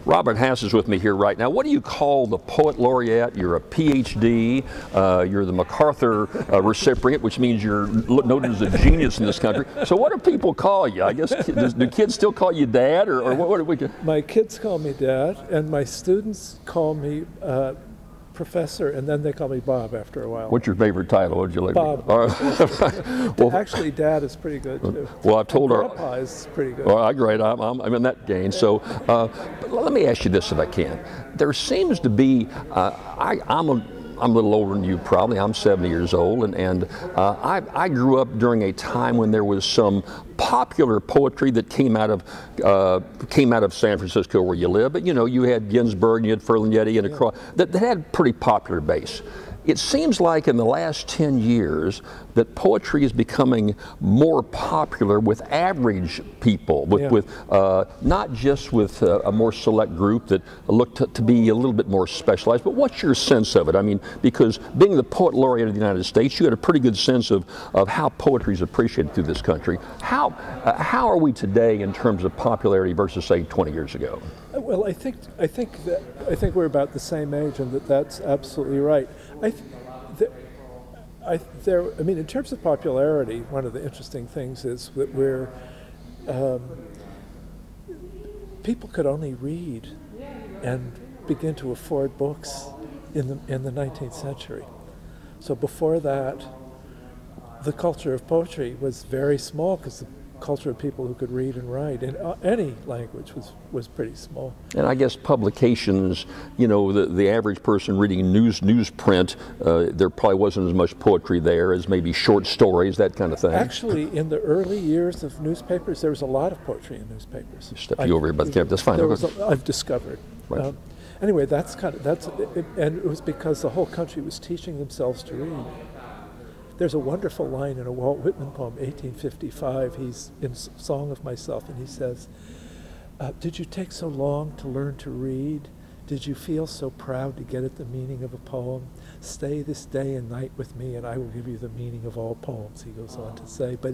Robert Hass is with me here right now. What do you call the poet laureate? You're a PhD. You're the MacArthur recipient, which means you're noted as a genius in this country. So what do people call you? I guess, do kids still call you Dad, or what do we do? My kids call me Dad, and my students call me Professor, and then they call me Bob after a while. What's your favorite title? What would you like? Bob. Well, actually, Dad is pretty good too. Well, I've told her. Grandpa is pretty good. Well, great. I'm in that gain. So, but let me ask you this, if I can. There seems to be. I'm a little older than you probably. I'm 70 years old, and I grew up during a time when there was some popular poetry that came out of San Francisco, where you live. But you know, you had Ginsberg, and you had Ferlinghetti, and across that had pretty popular base. It seems like in the last 10 years that poetry is becoming more popular with average people, with not just with a more select group that look to be a little bit more specialized. But what's your sense of it? I mean, because being the poet laureate of the United States, you had a pretty good sense of how poetry is appreciated through this country. How are we today in terms of popularity versus, say, 20 years ago? Well, I think we're about the same age, and that's absolutely right. I mean, in terms of popularity, one of the interesting things is that people could only read and begin to afford books in the 19th century. So before that, the culture of poetry was very small, because the culture of people who could read and write in any language was pretty small. And I guess publications, you know, the average person reading newsprint, there probably wasn't as much poetry there as maybe short stories, that kind of thing. Actually, in the early years of newspapers, there was a lot of poetry in newspapers. Step you over here by the camera. That's fine. I've discovered. Right. Anyway, and it was because the whole country was teaching themselves to read. There's a wonderful line in a Walt Whitman poem, 1855. He's in Song of Myself, and he says, did you take so long to learn to read? Did you feel so proud to get at the meaning of a poem? Stay this day and night with me, and I will give you the meaning of all poems, he goes on to say. But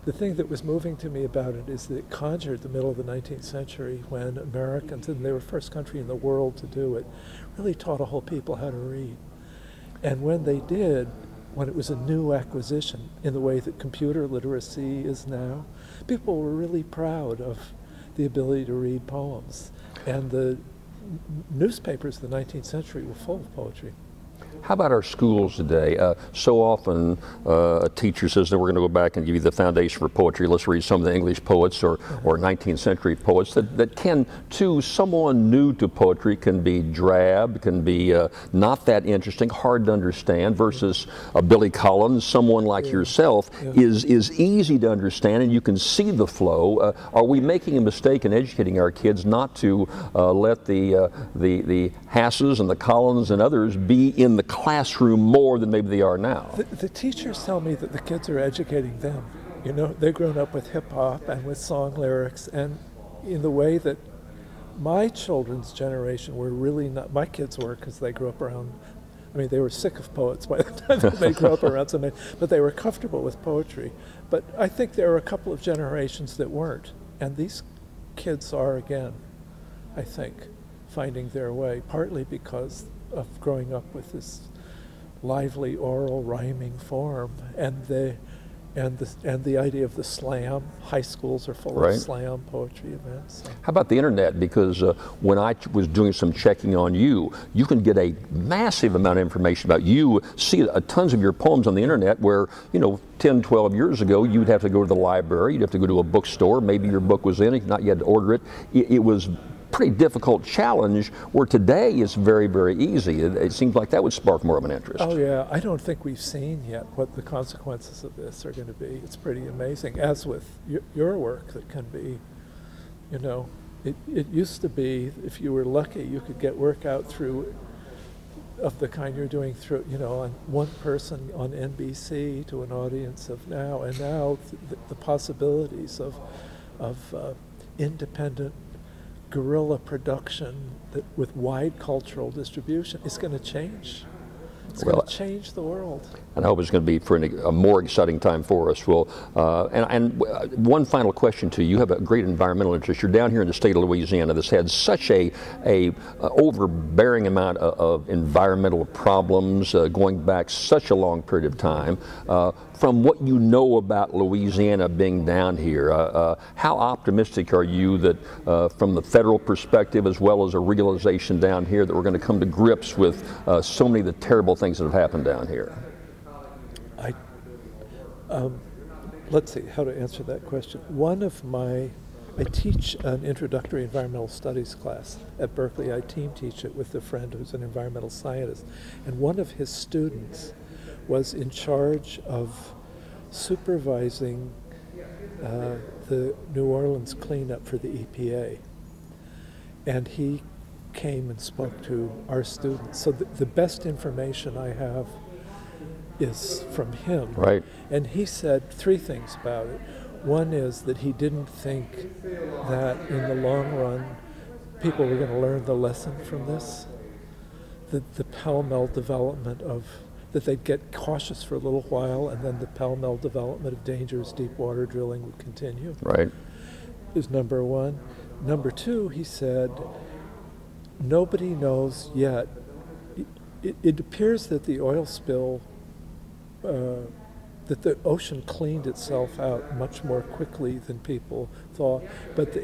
the thing that was moving to me about it is that it conjured the middle of the 19th century, when Americans, and they were the first country in the world to do it, really taught a whole people how to read. And when they did, when it was a new acquisition in the way that computer literacy is now, people were really proud of the ability to read poems. And the newspapers of the 19th century were full of poetry. How about our schools today? So often a teacher says that we're going to go back and give you the foundation for poetry. Let's read some of the English poets or 19th century poets that can, to someone new to poetry, can be drab, can be not that interesting, hard to understand, versus Billy Collins, someone like yourself, is easy to understand and you can see the flow. Are we making a mistake in educating our kids not to let the Hasses and the Collins and others be in the classroom more than maybe they are now? The teachers tell me that the kids are educating them. You know, they've grown up with hip hop and with song lyrics, and in the way that my children's generation were really not, my kids were, because they grew up around, I mean, they were sick of poets by the time that they grew up around somebody, but they were comfortable with poetry. But I think there are a couple of generations that weren't, and these kids are again, I think, finding their way, partly because of growing up with this lively oral rhyming form, and the idea of the slam. High schools are full of slam poetry events. So. How about the internet? Because when I was doing some checking on you, you can get a massive amount of information about you, see tons of your poems on the internet, where, you know, 10, 12 years ago, you'd have to go to the library, you'd have to go to a bookstore, maybe your book was in it, not yet to order it. It was pretty difficult challenge, where today it's very, very easy. It seems like that would spark more of an interest. Oh yeah, I don't think we've seen yet what the consequences of this are going to be. It's pretty amazing, as with your work that can be, you know, it used to be, if you were lucky, you could get work out through, of the kind you're doing through, you know, on one person on NBC to an audience of now, and now the possibilities of independent guerrilla production with wide cultural distribution is going to change. It's going to change the world. And I hope it's going to be for a more exciting time for us. Well, one final question to you. You have a great environmental interest. You're down here in the state of Louisiana that's had such a overbearing amount of environmental problems going back such a long period of time. From what you know about Louisiana being down here, how optimistic are you that from the federal perspective as well as a realization down here that we're going to come to grips with so many of the terrible things that have happened down here? Let's see how to answer that question. I teach an introductory environmental studies class at Berkeley. I team teach it with a friend who's an environmental scientist. And one of his students was in charge of supervising the New Orleans cleanup for the EPA. And he came and spoke to our students. So the best information I have is from him. Right. And he said three things about it. One is that he didn't think that in the long run people were going to learn the lesson from this. The pell-mell development that they'd get cautious for a little while and then the pell-mell development of dangerous deep water drilling would continue. Right. Is number one. Number two, he said, nobody knows yet. It appears that the oil spill that the ocean cleaned itself out much more quickly than people thought, but the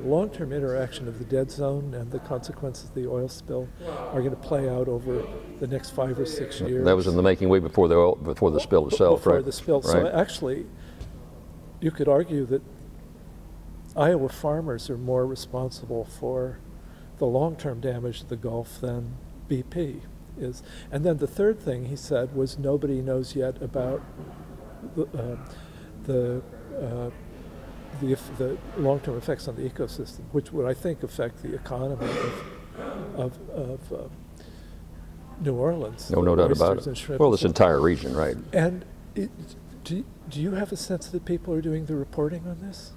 long-term interaction of the dead zone and the consequences of the oil spill are going to play out over the next 5 or 6 years. That was in the making way before the spill itself, before right? the spill. Right. So actually, you could argue that Iowa farmers are more responsible for the long-term damage to the Gulf than BP is. And then the third thing he said was nobody knows yet about the long-term effects on the ecosystem, which would, I think, affect the economy of New Orleans. No doubt about it. Well, this entire region, right? And do you have a sense that people are doing the reporting on this?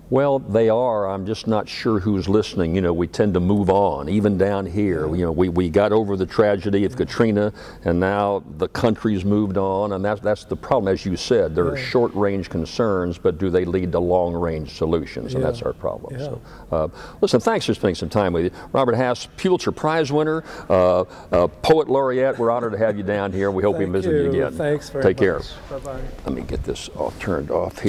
Well, they are. I'm just not sure who's listening. You know, we tend to move on, even down here. You know, we got over the tragedy of Katrina, and now the country's moved on, and that's the problem. As you said, there are short-range concerns, but do they lead to long-range solutions? And that's our problem. So, listen, thanks for spending some time with you. Robert Hass, Pulitzer Prize winner, poet laureate. We're honored to have you down here. We hope we visit you again. Thanks very much. Take care. Bye-bye. Let me get this all turned off here.